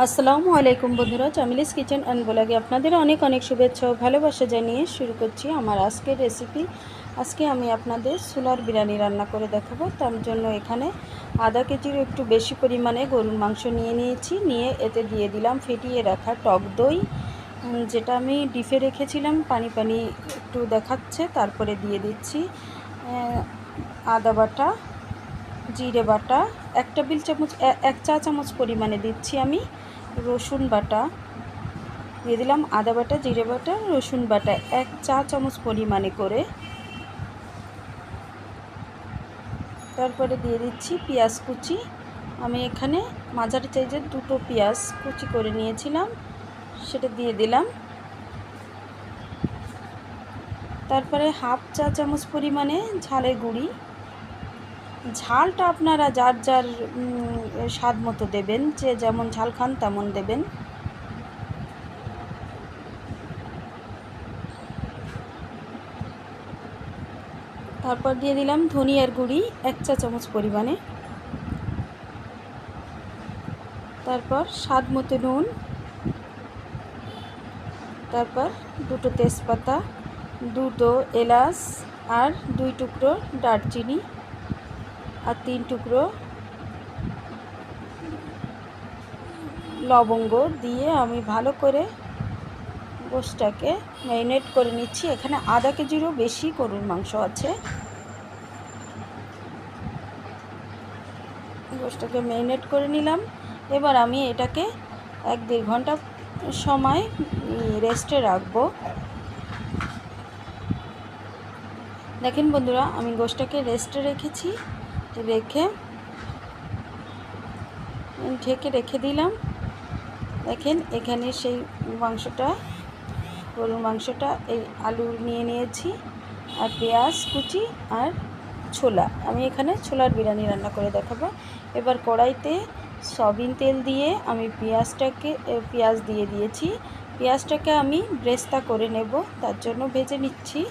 আসসালামু আলাইকুম বন্ধুরা, চামিলিস কিচেন অ্যান্ড ব্লগে আপনাদের অনেক অনেক শুভেচ্ছা ও ভালোবাসা জানিয়ে শুরু করছি আমার আজকের রেসিপি। আজকে আমি আপনাদের ছোলার বিরিয়ানি রান্না করে দেখাবো। তার জন্য এখানে আধা কেজির একটু বেশি পরিমাণে গরুর মাংস নিয়ে এতে দিয়ে দিলাম ফেটিয়ে রাখা টক দই, যেটা আমি ডিপে রেখেছিলাম, পানি পানি একটু দেখাচ্ছে। তারপরে দিয়ে দিচ্ছি আদা বাটা, জিরে বাটা, এক টেবিল চামচ, এক চা চামচ পরিমাণে দিচ্ছি আমি রসুন বাটা, দিয়ে দিলাম আদা বাটা, জিরে বাটা, রসুন বাটা এক চা চামচ পরিমাণে করে। তারপরে দিয়ে দিচ্ছি পেঁয়াজ কুচি। আমি এখানে মাঝারি সাইজের দুটো পেঁয়াজ কুচি করে নিয়েছিলাম, সেটা দিয়ে দিলাম। তারপরে হাফ চা চামচ পরিমাণে ঝালের গুঁড়ি। ঝালটা আপনারা যার যার স্বাদ মতো দেবেন, যে যেমন ঝাল খান তেমন দেবেন। তারপর দিয়ে দিলাম ধনিয়ার গুঁড়ি এক চা চামচ পরিমাণে। তারপর স্বাদ মতো নুন। তারপর দুটো তেজপাতা, দুটো এলাচ, আর 2 টুকরো দারচিনি, আর 3 টুকরো লবঙ্গ দিয়ে আমি ভালো করে গোশটাকে ম্যারিনেট করে নিচ্ছি। এখানে আধা কেজিরও বেশি গরুর মাংস আছে। গোশটাকে ম্যারিনেট করে নিলাম। এবার আমি এটাকে 1-1.5 ঘন্টা সময় রেস্টে রাখবো। দেখেন বন্ধুরা, আমি গোশটাকে রেস্টে রেখেছি, ঢেকে রেখে দিলাম। দেখেন এখানে সেই মাংসটা, গরুর মাংসটা, এই আলু নিয়েছি, আর পেঁয়াজ কুচি, আর ছোলা। আমি এখানে ছোলার বিরিয়ানি রান্না করে দেখাবো। এবার কড়াইতে সয়াবিন তেল দিয়ে আমি পেঁয়াজ দিয়ে দিয়েছি। পেঁয়াজটাকে আমি ব্রেস্তা করে নেব, তার জন্য ভেজে নিচ্ছি।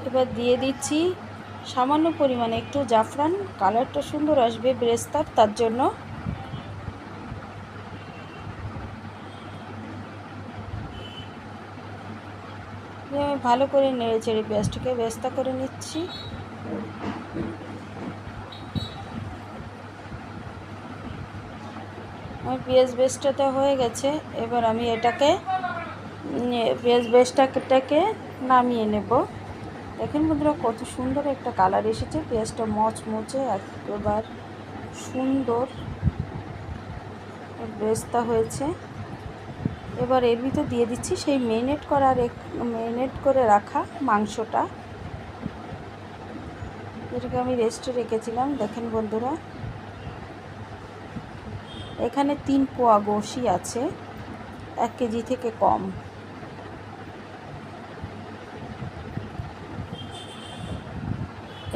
এবার দিয়ে দিচ্ছি সামান্য পরিমাণে একটু জাফরান, কালারটা সুন্দর আসবে ব্রেস্তার, তার জন্য। ভালো করে নেড়ে চেড়ে পেঁয়াজটাকে ব্রেস্তা করে নিচ্ছি। আমার পেঁয়াজ বেস্টাটা হয়ে গেছে। এবার আমি এটাকে পেঁয়াজ বেস্টাটাকে নামিয়ে নেব। দেখেন বন্ধুরা, কত সুন্দর একটা কালার এসেছে। পেঁয়াজটা মচমচে একবার সুন্দর বেস্তা হয়েছে। এবার এর ভিতর দিয়ে দিচ্ছি সেই ম্যারিনেট করে রাখা মাংসটা, যেটাকে আমি রেস্টে রেখেছিলাম। দেখেন বন্ধুরা, এখানে 3 পোয়া গোশি আছে, 1 কেজি থেকে কম।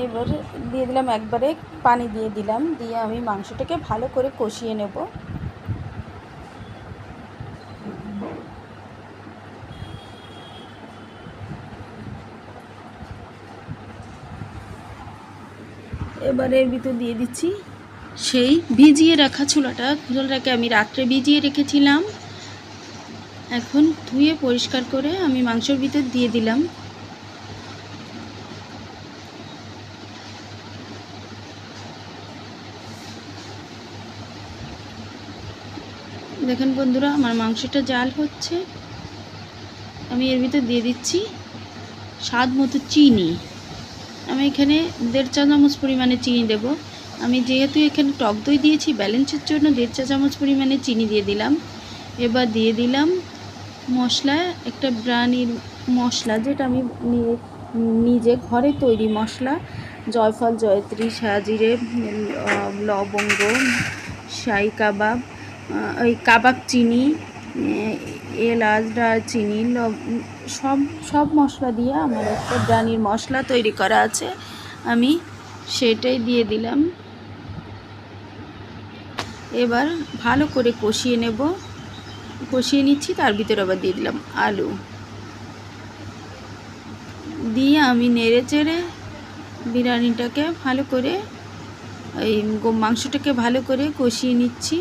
এবার দিয়ে দিলাম, একবারে পানি দিয়ে দিলাম, দিয়ে আমি মাংসটাকে ভালো করে কষিয়ে নেব। এবার এর ভিতর দিয়ে দিচ্ছি সেই ভিজিয়ে রাখা ছোলাটাকে আমি রাত্রে ভিজিয়ে রেখেছিলাম। এখন ধুয়ে পরিষ্কার করে আমি মাংসের ভিতর দিয়ে দিলাম। দেখেন বন্ধুরা, আমার মাংসটা জাল হচ্ছে। আমি এর ভিতর দিয়ে দিচ্ছি স্বাদ মতো চিনি। আমি এখানে 1.5 চা চামচ পরিমাণে চিনি দেব। আমি যেহেতু এখানে টক দই দিয়েছি, ব্যালেন্সের জন্য 1.5 চা চামচ পরিমাণে চিনি দিয়ে দিলাম। এবার দিয়ে দিলাম মশলা, একটা বিরিয়ানির মশলা, যেটা আমি নিজে ঘরে তৈরি মশলা, জয়ফল, জয়ত্রী, সাজিরে, লবঙ্গ, শাহি কাবাব, ওই কাবাব চিনি, এলাচ, দারচিনি, সব মশলা দিয়ে আমার একটা বিরিয়ানির মশলা তৈরি করা আছে, আমি সেটাই দিয়ে দিলাম। এবার ভালো করে কষিয়ে নিচ্ছি। তার ভিতরে আবার দিয়ে দিলাম আলু, দিয়ে আমি নেড়ে চেড়ে বিরিয়ানিটাকে ভালো করে এই মাংসটাকে ভালো করে কষিয়ে নিচ্ছি।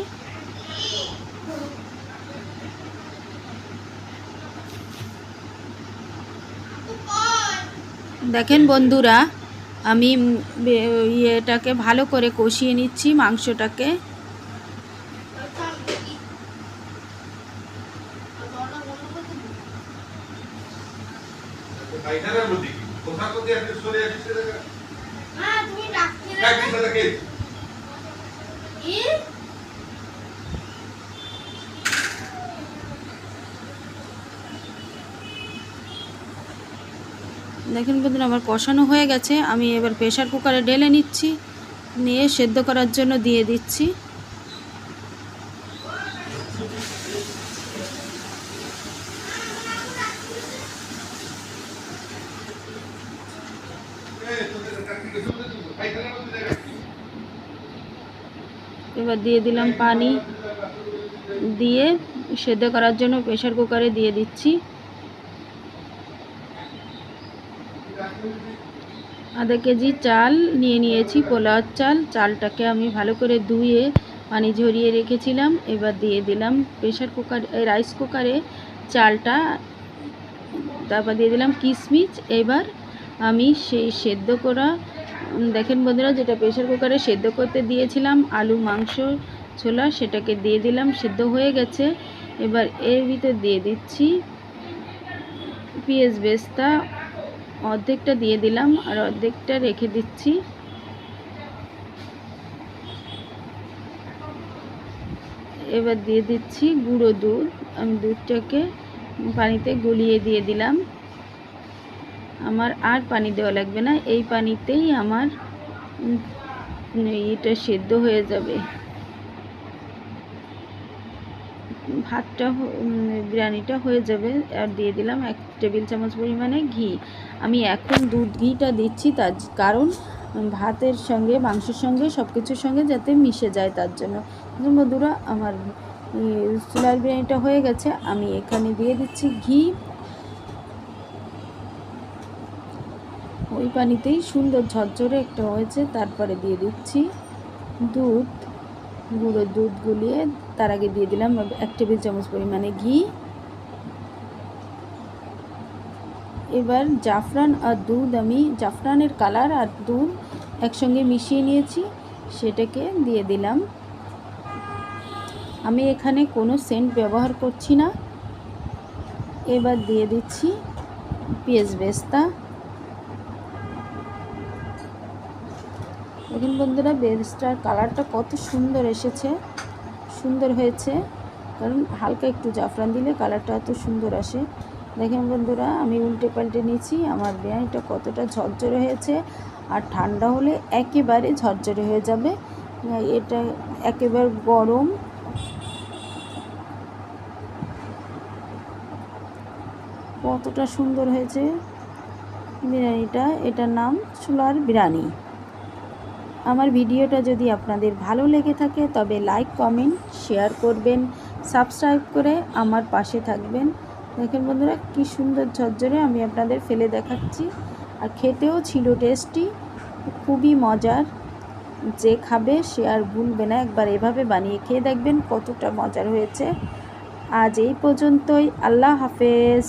দেখেন বন্ধুরা, আমি ইয়েটাকে ভালো করে কষিয়ে নিচ্ছি মাংসটাকে। দেখেন বন্ধুরা, আমার কষানো হয়ে গেছে। আমি এবার প্রেশার কুকারে ঢেলে নিচ্ছি, নিয়ে সেদ্ধ করার জন্য দিয়ে দিচ্ছি। এবার দিয়ে দিলাম পানি, দিয়ে সেদ্ধ করার জন্য প্রেশার কুকারে দিয়ে দিচ্ছি। আধা কেজি চাল নিয়ে নিয়েছি, পোলাওর চাল। চালটাকে আমি ভালো করে ধুয়ে পানি ঝরিয়ে রেখেছিলাম। এবার দিয়ে দিলাম প্রেশার কুকার রাইস কুকারে চালটা, তারপর দিয়ে দিলাম কিশমিশ। এবার আমি সেই সেদ্ধ করা, দেখেন বন্ধুরা, যেটা প্রেশার কুকারে সেদ্ধ করতে দিয়েছিলাম আলু, মাংস, ছোলা, সেটাকে দিয়ে দিলাম। সেদ্ধ হয়ে গেছে। এবার এর ভিতর দিয়ে দিচ্ছি পেঁয়াজ বেরেস্তা, অর্ধেকটা দিয়ে দিলাম আর অর্ধেকটা রেখে দিচ্ছি। এবার দিয়ে দিচ্ছি গুঁড়ো দুধ। আমি দুধটাকে পানিতে গুলিয়ে দিয়ে দিলাম। আমার আর পানি দেওয়া লাগবে না, এই পানিতেই আমার এটা সেদ্ধ হয়ে যাবে। ভাতটা বিরিয়ানিটা হয়ে যাবে। আর দিয়ে দিলাম 1 টেবিল চামচ পরিমাণে ঘি। আমি এখন দুধ ঘিটা দিচ্ছি তার কারণ ভাতের সঙ্গে, মাংসের সঙ্গে, সব কিছুর সঙ্গে যাতে মিশে যায় তার জন্য। বন্ধুরা, আমার চুলার বিরিয়ানিটা হয়ে গেছে। আমি এখানে দিয়ে দিচ্ছি ঘি। ওই পানিতেই সুন্দর ঝরঝরে একটা হয়েছে। তারপরে দিয়ে দিচ্ছি দুধ, গুঁড়ো দুধ গুলিয়ে। তার আগে দিয়ে দিলাম 1 টেবিল চামচ পরিমাণে ঘি। এবার জাফরান আর দুধ, আমি জাফরানের কালার আর দুধ একসঙ্গে মিশিয়ে নিয়েছি, সেটাকে দিয়ে দিলাম। আমি এখানে কোনো সেন্ট ব্যবহার করছি না। এবার দিয়ে দিচ্ছি পেঁয়াজ বেরেস্তা। দেখুন বন্ধুরা, বেরেস্তার কালারটা কত সুন্দর এসেছে, সুন্দর হয়েছে, কারণ হালকা একটু জাফরান দিলে কালারটা এত সুন্দর আসে। দেখেন বন্ধুরা, আমি উল্টে পাল্টে নিয়েছি। আমার বিরিয়ানিটা কতটা ঝরঝরে হয়েছে, আর ঠান্ডা হলে একেবারে ঝরঝরে হয়ে যাবে। এটা একেবারে গরম। কতটা সুন্দর হয়েছে বিরিয়ানিটা। এটার নাম চুলার বিরিয়ানি। আমার ভিডিওটা যদি আপনাদের ভালো লেগে থাকে তবে লাইক, কমেন্ট, শেয়ার করবেন, সাবস্ক্রাইব করে আমার পাশে থাকবেন। দেখেন বন্ধুরা, কি সুন্দর ঝরঝরে আমি আপনাদের ফেলে দেখাচ্ছি। আর খেতেও ছিল টেস্টি, খুবই মজার। যে খাবে সে আর ভুলবে না, একবার এভাবে বানিয়ে খেয়ে দেখবেন কতটা মজার হয়েছে। আজ এই পর্যন্তই। আল্লাহ হাফেজ।